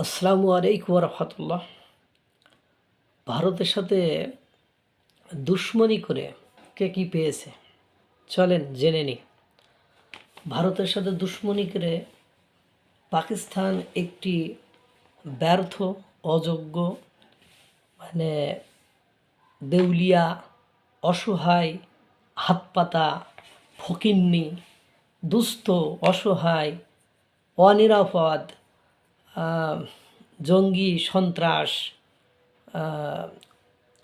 আসসালামু আলাইকুম রহমতুল্লাহ। ভারতের সাথে দুশ্মনী করে কে কী পেয়েছে চলেন জেনে নিই। ভারতের সাথে দুশ্মনী করে পাকিস্তান একটি ব্যর্থ, অযোগ্য, মানে দেউলিয়া, অসহায়, হাতপাতা, ফকিন্নি, দুস্থ, অসহায়, অনিরাপদ, জঙ্গি সন্ত্রাস,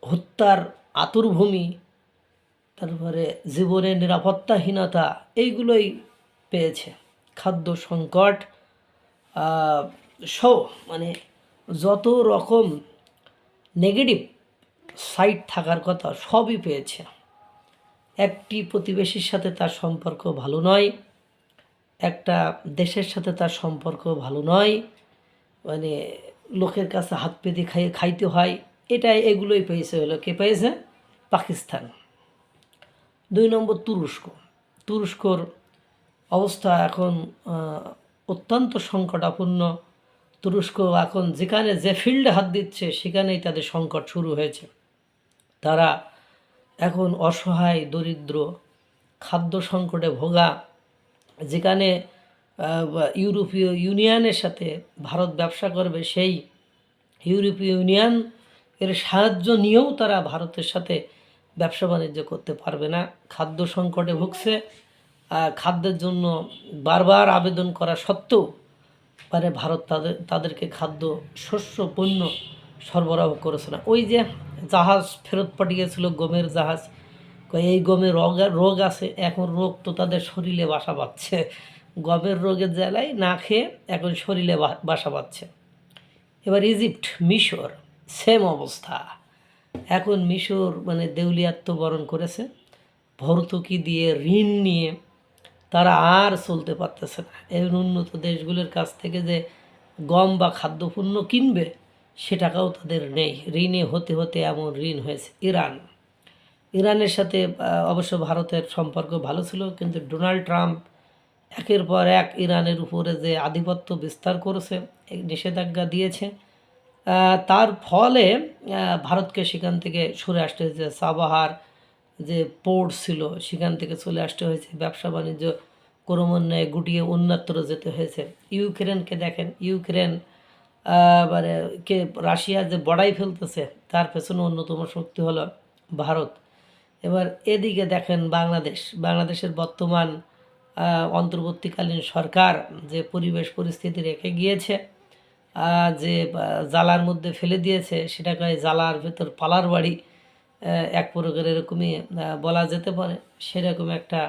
হত্যার আতুরভূমি, তারপরে জীবনের নিরাপত্তাহীনতা, এইগুলোই পেয়েছে। খাদ্য সংকট সহ মানে যত রকম নেগেটিভ সাইড থাকার কথা সবই পেয়েছে। একটি প্রতিবেশীর সাথে তার সম্পর্ক ভালো নয়, একটা দেশের সাথে তার সম্পর্ক ভালো নয়, মানে লোকের কাছে হাত পেতে খাইতে হয়। এগুলোই পেয়েছে। হলো কে পেয়েছে? পাকিস্তান। 2 নম্বর তুরস্কর অবস্থা এখন অত্যন্ত সংকটাপন্ন। তুরস্ক এখন যেখানে যে ফিল্ডে হাত দিচ্ছে সেখানেই তাদের সংকট শুরু হয়েছে। তারা এখন অসহায়, দরিদ্র, খাদ্য সংকটে ভোগা। যেখানে ইউরোপীয় ইউনিয়নের সাথে ভারত ব্যবসা করবে, সেই ইউরোপীয় ইউনিয়ন এর সাহায্য নিয়েও তারা ভারতের সাথে ব্যবসা বাণিজ্য করতে পারবে না। খাদ্য সংকটে ভুগছে। খাদ্যের জন্য বারবার আবেদন করা সত্ত্বেও ভারত তাদেরকে খাদ্য, শস্য, পণ্য সরবরাহ করেছে না। ওই যে জাহাজ ফেরত পাঠিয়েছিল, গমের জাহাজ, এই গমে রোগ আছে। এখন রোগ তো তাদের শরীরে বাসা বাঁধছে। গমের রোগের জ্বালায় না খেয়ে এখন শরীরে বাসা বাঁধছে। এবার ইজিপ্ট, মিশর সেম অবস্থা। এখন মিশর দেউলিয়াত্ব বরণ করেছে। ভর্তুকি দিয়ে, ঋণ নিয়ে তারা আর চলতে পারতেছে না। এই উন্নত দেশগুলোর কাছ থেকে যে গম বা খাদ্যপণ্য কিনবে সে টাকাও তাদের নেই। ঋণে হতে হতে এমন ঋণ হয়েছে। ইরানের সাথে অবশ্য ভারতের সম্পর্ক ভালো ছিল, কিন্তু ডোনাল্ড ট্রাম্প একের পর এক ইরানের উপরে যে আধিপত্য বিস্তার করেছে, নিষেধাজ্ঞা দিয়েছে, তার ফলে ভারতকে সেখান থেকে সরে আসতে হয়েছে। সাবাহার যে পোর্ট ছিল সেখান থেকে চলে আসতে হয়েছে। ব্যবসা বাণিজ্য ক্রমান্বয়ে গুটিয়ে অন্যত্র যেতে হয়েছে। ইউক্রেনকে দেখেন, ইউক্রেন কে রাশিয়া যে বড়াই ফেলতেছে, তার পেছনে অন্যতম শক্তি হলো ভারত। এবার এদিকে দেখেন বাংলাদেশের বর্তমান অন্তর্বর্তীকালীন সরকার যে পরিবেশ পরিস্থিতি রেখে গিয়েছে, যে জ্বালার মধ্যে ফেলে দিয়েছে, সেটাকে জ্বালার ভেতর পালার বাড়ি, এক প্রকার এরকমই বলা যেতে পারে। সেরকম একটা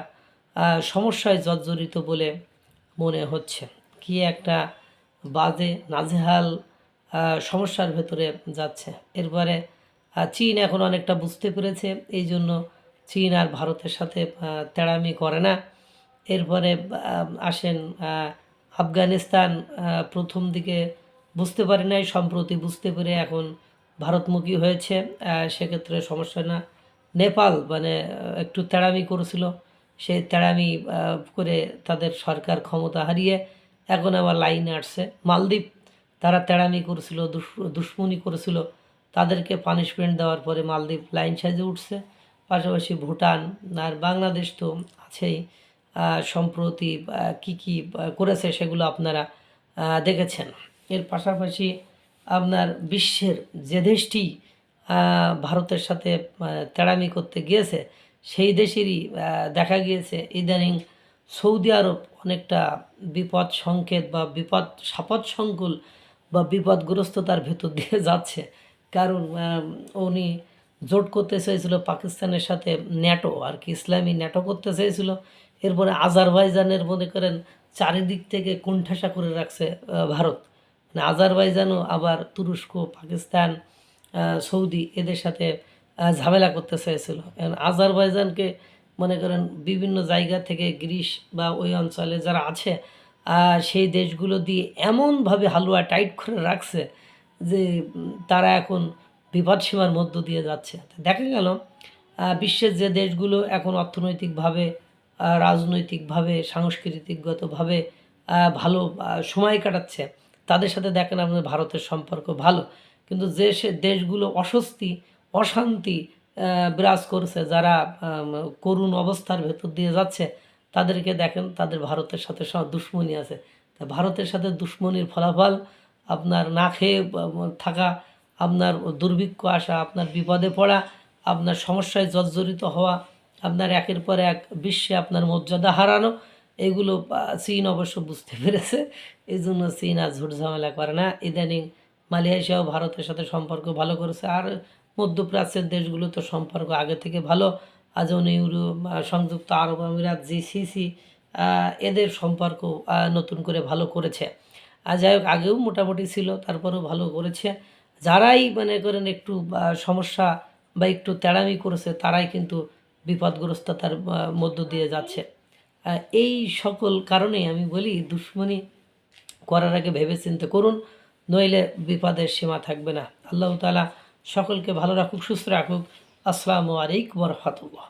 সমস্যায় জর্জরিত বলে মনে হচ্ছে। কি একটা বাজে নাজেহাল সমস্যার ভেতরে যাচ্ছে। এরপরে চীন এখন অনেকটা বুঝতে পেরেছে, এই জন্য চীন আর ভারতের সাথে তেড়ামি করে না। এরপরে আসেন আফগানিস্তান। প্রথম দিকে বুঝতে পারি নাই, সম্প্রতি বুঝতে পেরে এখন ভারতমুখী হয়েছে। সেক্ষেত্রে সমস্যা না। নেপাল একটু তেড়ামি করেছিল, সেই তেড়ামি করে তাদের সরকার ক্ষমতা হারিয়ে এখন আবার লাইনে আসছে। মালদ্বীপ, তারা তেড়ামি করেছিল, দুশ্মনী করেছিল, তাদেরকে পানিশমেন্ট দেওয়ার পরে মালদ্বীপ লাইন সাইজে উঠছে। পাশাপাশি ভুটান আর বাংলাদেশ তো আছেই। সম্প্রতি কি করেছে সেগুলো আপনারা দেখেছেন। এর পাশাপাশি আপনার বিশ্বের যে দেশটি ভারতের সাথে তেড়ামি করতে গিয়েছে, সেই দেশেরই দেখা গিয়েছে ইদানিং সৌদি আরব অনেকটা বিপদ সংকেত বা সাপদ সংকুল বা বিপদগ্রস্ততার ভেতর দিয়ে যাচ্ছে। কারণ উনি জোট করতে চেয়েছিল পাকিস্তানের সাথে, ন্যাটো আর কি, ইসলামী ন্যাটো করতে চেয়েছিল। এরপরে আজারবাইজানের মনে করেন চারিদিক থেকে কোণঠাসা করে রাখছে ভারত। আজারবাইজানও আবার তুরস্ক, পাকিস্তান, সৌদি এদের সাথে ঝামেলা করতে চেয়েছিল। আজারবাইজানকে মনে করেন বিভিন্ন জায়গা থেকে গ্রিস বা ওই অঞ্চলে যারা আছে সেই দেশগুলো দিয়ে এমনভাবে হালুয়া টাইট করে রাখছে যে তারা এখন বিপদসীমার মধ্য দিয়ে যাচ্ছে। দেখা গেল বিশ্বের যে দেশগুলো এখন অর্থনৈতিকভাবে, রাজনৈতিকভাবে, সাংস্কৃতিকগতভাবে ভালো সময় কাটাচ্ছে, তাদের সাথে দেখেন আপনার ভারতের সম্পর্ক ভালো, কিন্তু যে সে দেশগুলো অস্বস্তি অশান্তি বিরাজ করছে, যারা করুণ অবস্থার ভেতর দিয়ে যাচ্ছে, তাদেরকে দেখেন তাদের ভারতের সাথে দুশ্মনী আছে। তা ভারতের সাথে দুশ্মনীর ফলাফল আপনার না খেয়ে থাকা, আপনার দুর্ভিক্ষ আসা, আপনার বিপদে পড়া, আপনার সমস্যায় জর্জরিত হওয়া, আপনার একের পর এক বিশ্বে আপনার মর্যাদা হারানো, এগুলো চীন অবশ্য বুঝতে পেরেছে। এই জন্য চীন আর ঝুট ঝামেলা করে না। ইদানিং মালয়েশিয়াও ভারতের সাথে সম্পর্ক ভালো করেছে। আর মধ্যপ্রাচ্যের দেশগুলো তো সম্পর্ক আগে থেকে ভালো। আজও সংযুক্ত আরব আমিরাত, জিসিসি, এদের সম্পর্ক নতুন করে ভালো করেছে। আর যাই হোক, আগেও মোটামুটি ছিল, তারপরেও ভালো করেছে। যারাই মনে করেন একটু সমস্যা বা একটু তেড়ামি করেছে, তারাই কিন্তু বিপদগ্রস্ততার মধ্য দিয়ে যাচ্ছে। এই সকল কারণেই আমি বলি, দুশ্মনী করার আগে ভেবেচিন্তে করুন, নইলে বিপদের সীমা থাকবে না। আল্লাহ তাআলা সকলকে ভালো রাখুক, সুস্থ রাখুক। আসসালামু আলাইকুম ওয়া রাহমাতুল্লাহ।